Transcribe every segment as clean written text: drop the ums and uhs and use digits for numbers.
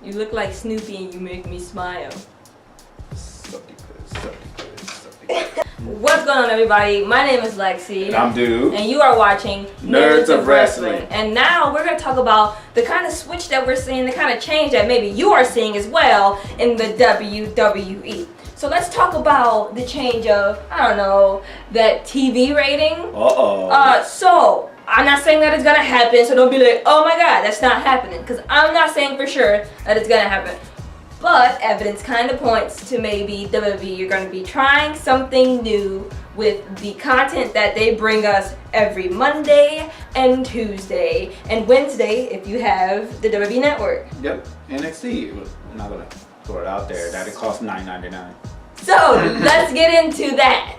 You look like Snoopy and you make me smile. Something good. What's going on, everybody? My name is Lexi. And I'm Dude. And you are watching Nerds of Wrestling. And now we're going to talk about the kind of switch that we're seeing, the kind of change that maybe you are seeing as well in the WWE. So let's talk about the change of, I don't know, that TV rating. So I'm not saying that it's going to happen, so don't be like, oh my God, that's not happening. Because I'm not saying for sure that it's going to happen. But evidence kind of points to maybe WWE, you're going to be trying something new with the content that they bring us every Monday and Tuesday and Wednesday if you have the WWE Network. Yep, NXT. We're not going to throw it out there that it costs $9.99. So let's get into that.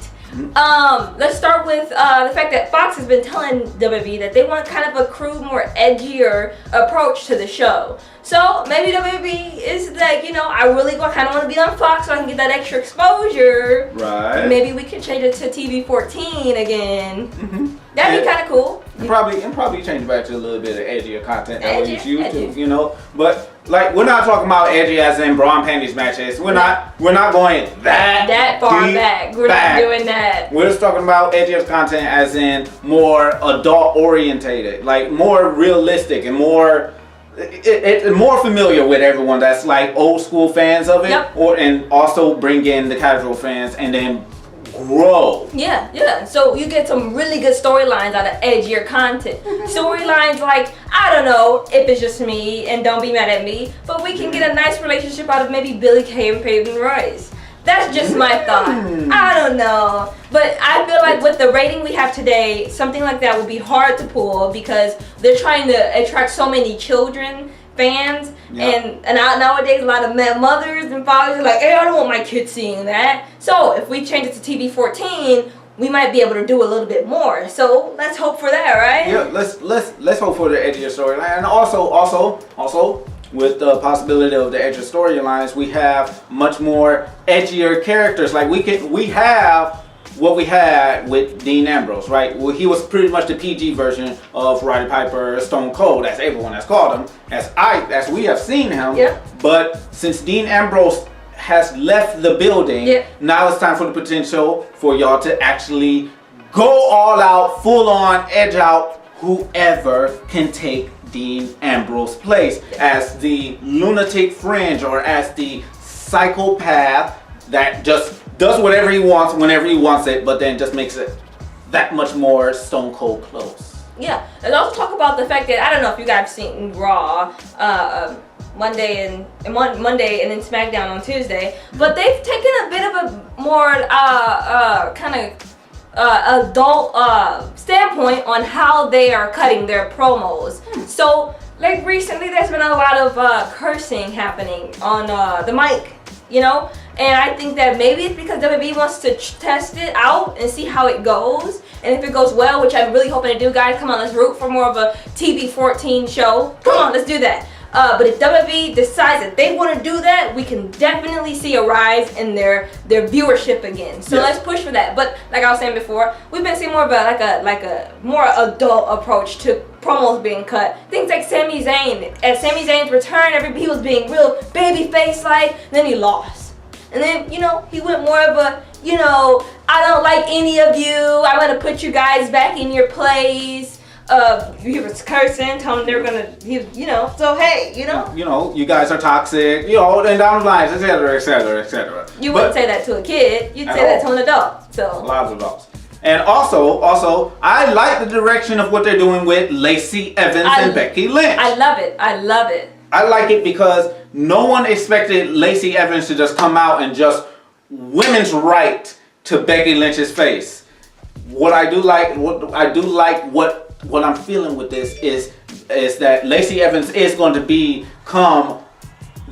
Let's start with the fact that Fox has been telling WWE that they want kind of a crude, more edgier approach to the show. So maybe WWE is like, you know, I really kind of want to be on Fox so I can get that extra exposure. Right. Maybe we can change it to TV 14 again. That'd be kind of cool. And probably change back to a little bit of edgier content that we used to, you know. But like, we're not talking about edgy as in bra and panties matches. We're not going that far deep back. We're not doing that. We're just talking about edgier content as in more adult orientated, like more realistic and more more familiar with everyone that's like old school fans of it, and also bring in the casual fans and then grow. Yeah. So you get some really good storylines out of edgier content. Storylines like, I don't know if it's just me, and don't be mad at me, but we can get a nice relationship out of maybe Billy Kay and Peyton Royce. That's just my thought. I don't know. But I feel like with the rating we have today, something like that would be hard to pull because they're trying to attract so many children, fans, and nowadays a lot of mothers and fathers are like, hey, I don't want my kids seeing that. So if we change it to TV 14, we might be able to do a little bit more. So let's hope for that, right? Yeah, let's hope for the edgier storyline. And also with the possibility of the edgier storylines, we have much more edgier characters. Like we have what we had with Dean Ambrose, right? Well, he was pretty much the PG version of Roddy Piper, Stone Cold, as everyone has called him, as we have seen him. Yeah. But since Dean Ambrose has left the building, now it's time for the potential for y'all to actually go all out, full on, edge out whoever can take Dean Ambrose's place as the lunatic fringe or as the psychopath that just does whatever he wants whenever he wants it, but then just makes it that much more Stone Cold close. Yeah, and also talk about the fact that I don't know if you guys have seen Raw Monday and then SmackDown on Tuesday, but they've taken a bit of a more kind of adult standpoint on how they are cutting their promos. So like recently there's been a lot of cursing happening on the mic, you know, and I think that maybe it's because WWE wants to test it out and see how it goes, and if it goes well, which I'm really hoping to do, guys, come on, let's root for more of a TV 14 show. Come on, let's do that. But if WWE decides that they want to do that, we can definitely see a rise in their viewership again. So let's push for that. But like I was saying before, we've been seeing more of a more adult approach to promos being cut. Things like Sami Zayn. At Sami Zayn's return, he was being real baby face like. Then he lost, and then he went more of a I don't like any of you. I'm gonna put you guys back in your place. He was cursing, telling them they were gonna, so hey, you guys are toxic, and down the lines, etc., etc., etc. You wouldn't say that to a kid. You'd say that to an adult. So lots of adults. And also, I like the direction of what they're doing with Lacey Evans and Becky Lynch. I love it. I like it because no one expected Lacey Evans to just come out and just women's right to Becky Lynch's face. What I'm feeling with this is that Lacey Evans is going to become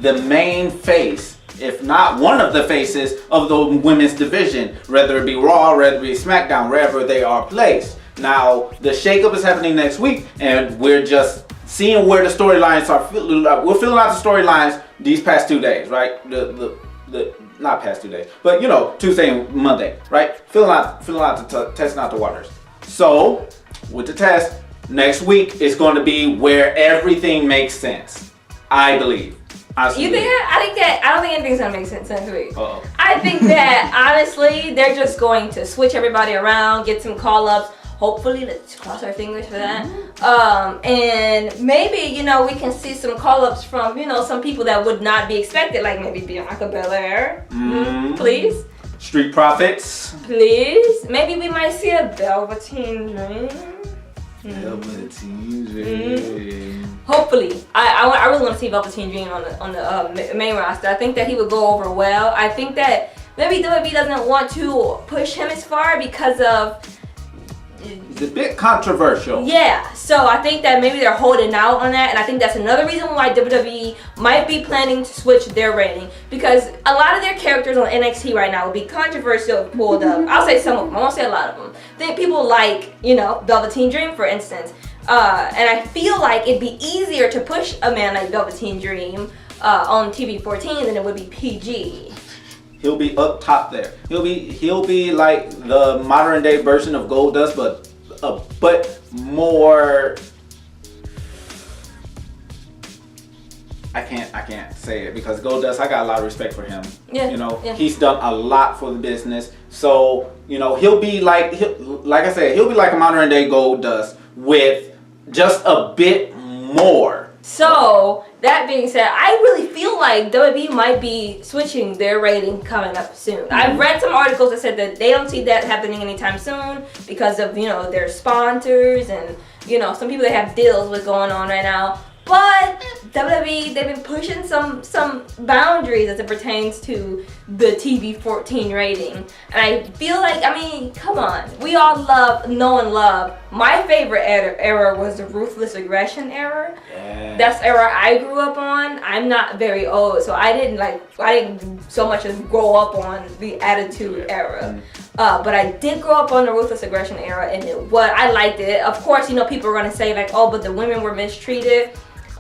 the main face, if not one of the faces of the women's division, whether it be Raw, whether it be SmackDown, wherever they are placed. Now, the shakeup is happening next week, and we're just seeing where the storylines are. We're filling out the storylines these past 2 days, right? Not past 2 days, but Tuesday and Monday, right? Filling out testing out the waters. So with the test, next week is going to be where everything makes sense, I believe. You think that? I don't think anything's gonna make sense next week. Uh-oh. I think that honestly, they're just going to switch everybody around, get some call-ups. Hopefully, let's cross our fingers for that. And maybe, we can see some call-ups from, some people that would not be expected, like maybe Bianca Belair. Please. Street Profits. Please. Maybe we might see a Velveteen Dream. Velveteen Dream. Hopefully. I really want to see Velveteen Dream on the main roster. I think that he would go over well. I think that maybe WWE doesn't want to push him as far because of... It's a bit controversial. Yeah, so I think that maybe they're holding out on that, and I think that's another reason why WWE might be planning to switch their rating, because a lot of their characters on NXT right now would be controversial if pulled up. I'll say some of them, I won't say a lot of them. I think people like, Velveteen Dream, for instance, and I feel like it'd be easier to push a man like Velveteen Dream on TV 14 than it would be PG. He'll be up top there. He'll be like the modern day version of Goldust, but more. I can't say it because Goldust, I got a lot of respect for him. Yeah. He's done a lot for the business. So he'll be like I said, he'll be like a modern day Goldust with just a bit more. So, that being said, I really feel like WWE might be switching their rating coming up soon. I've read some articles that said that they don't see that happening anytime soon because of, their sponsors and, some people that have deals with going on right now. But WWE, they've been pushing some boundaries as it pertains to the TV 14 rating. And I feel like, come on. We all know and love. My favorite era was the Ruthless Aggression era. Yeah. That's the era I grew up on. I'm not very old, so I didn't so much as grow up on the Attitude era. But I did grow up on the Ruthless Aggression era, and I liked it. Of course, people are going to say like, oh, but the women were mistreated.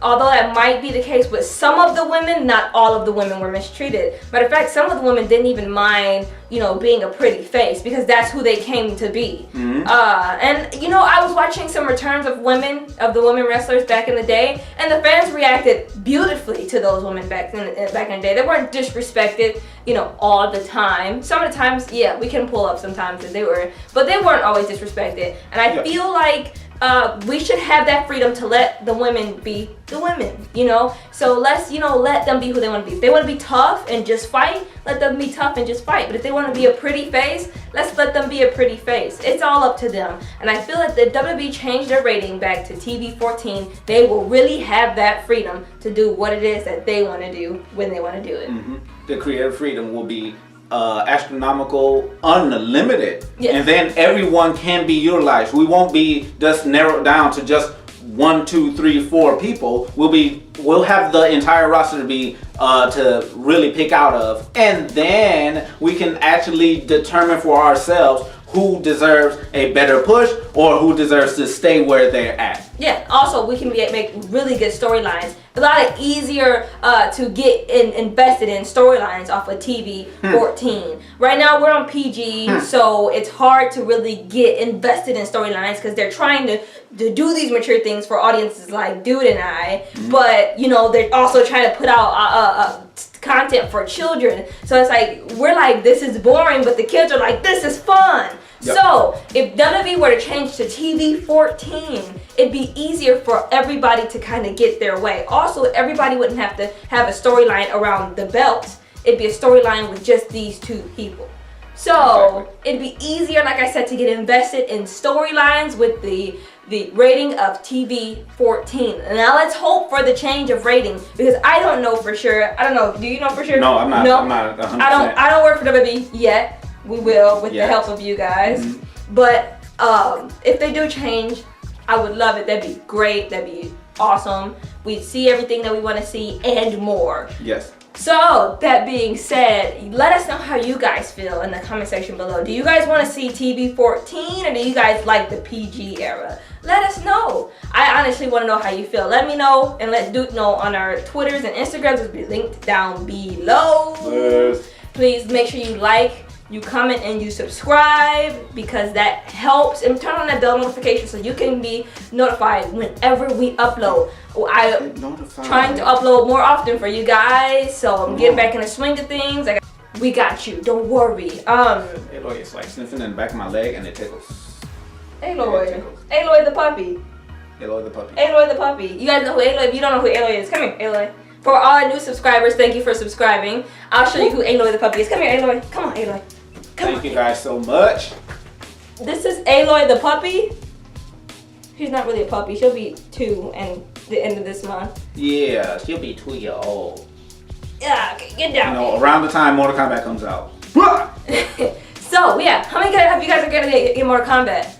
Although that might be the case with some of the women, not all of the women were mistreated. Matter of fact, some of the women didn't even mind, being a pretty face because that's who they came to be. And I was watching some returns of the women wrestlers back in the day, and the fans reacted beautifully to those women back in the day. They weren't disrespected, all the time. Some of the times, yeah, we can pull up sometimes that they were, but they weren't always disrespected. And I feel like we should have that freedom to let the women be the women, So let's, let them be who they want to be. If they want to be tough and just fight, let them be tough and just fight. But if they want to be a pretty face, let's let them be a pretty face. It's all up to them. And I feel like the WWE changed their rating back to TV 14. They will really have that freedom to do what it is that they want to do when they want to do it. The creative freedom will be astronomical, unlimited, yes. And then everyone can be utilized. We won't be just narrowed down to just 1, 2, 3, 4 people. We'll have the entire roster to be to really pick out of, and then we can actually determine for ourselves who deserves a better push or who deserves to stay where they're at. Yeah, also we can make really good storylines. A lot easier to get invested in storylines off of TV 14. Right now we're on PG, so it's hard to really get invested in storylines because they're trying to do these mature things for audiences like Dude and I, but they're also trying to put out content for children. So it's like, we're like, this is boring, but the kids are like, this is fun. Yep. So if WWE were to change to TV 14, it'd be easier for everybody to kind of get their way. Also, everybody wouldn't have to have a storyline around the belts. It'd be a storyline with just these two people. So it'd be easier, like I said, to get invested in storylines with the rating of TV 14. Now let's hope for the change of rating because I don't know for sure. I don't know. Do you know for sure? No, I'm not. No? I'm not 100%. I don't work for WWE yet. We will with the help of you guys. But if they do change, I would love it. That'd be great. That'd be awesome. We'd see everything that we want to see and more. Yes. So, that being said, let us know how you guys feel in the comment section below. Do you guys want to see TV 14 or do you guys like the PG era? Let us know. I honestly want to know how you feel. Let me know and let Duke know on our Twitters and Instagrams. It'll be linked down below. Yes. Please make sure you like, you comment, and you subscribe, because that helps. And turn on that bell notification so you can be notified whenever we upload. I'm trying to upload more often for you guys, so I'm getting back in the swing of things. We got you. Don't worry. Aloy is like sniffing in the back of my leg and it tickles. Aloy. Aloy the puppy. Aloy the puppy. Aloy the puppy. You guys know who Aloy is? If you don't know who Aloy is, come here, Aloy. For all our new subscribers, thank you for subscribing. I'll show you who Aloy the puppy is. Come here, Aloy. Come on, Aloy. Thank you guys so much. This is Aloy the puppy. She's not really a puppy. She'll be 2 and the end of this month. Yeah, she'll be 2-year old. Yeah, okay, get down. You know, around the time Mortal Kombat comes out. So yeah, how many guys have you guys are gonna get Mortal Kombat?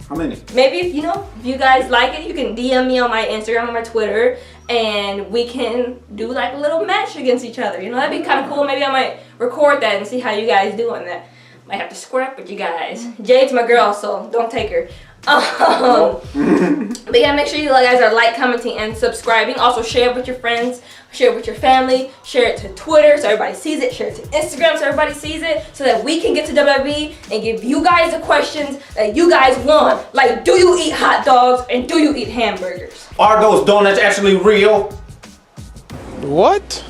How many? Maybe if you guys like it, you can DM me on my Instagram or my Twitter, and we can do like a little match against each other. You know, that'd be kind of cool. Maybe I might record that and see how you guys do on that. Might have to square up with you guys. Jade's my girl, so don't take her. But yeah, make sure you guys are like, commenting, and subscribing. Also share it with your friends, share it with your family, share it to Twitter so everybody sees it, share it to Instagram so everybody sees it, so that we can get to WWE and give you guys the questions that you guys want. Like, do you eat hot dogs and do you eat hamburgers? Are those donuts actually real? What?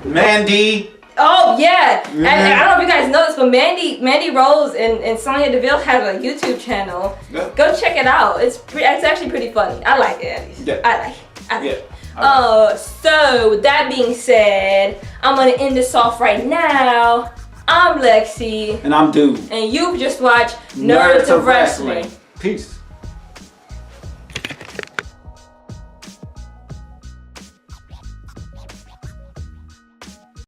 Mandy. Oh yeah, and I don't know if you guys know this, but Mandy Rose and Sonya Deville have a YouTube channel. Yeah. Go check it out. It's actually pretty funny. I like it at least. Yeah. I like it. So with that being said, I'm gonna end this off right now. I'm Lexi. And I'm Dude. And you've just watched Nerds of Wrestling. Peace.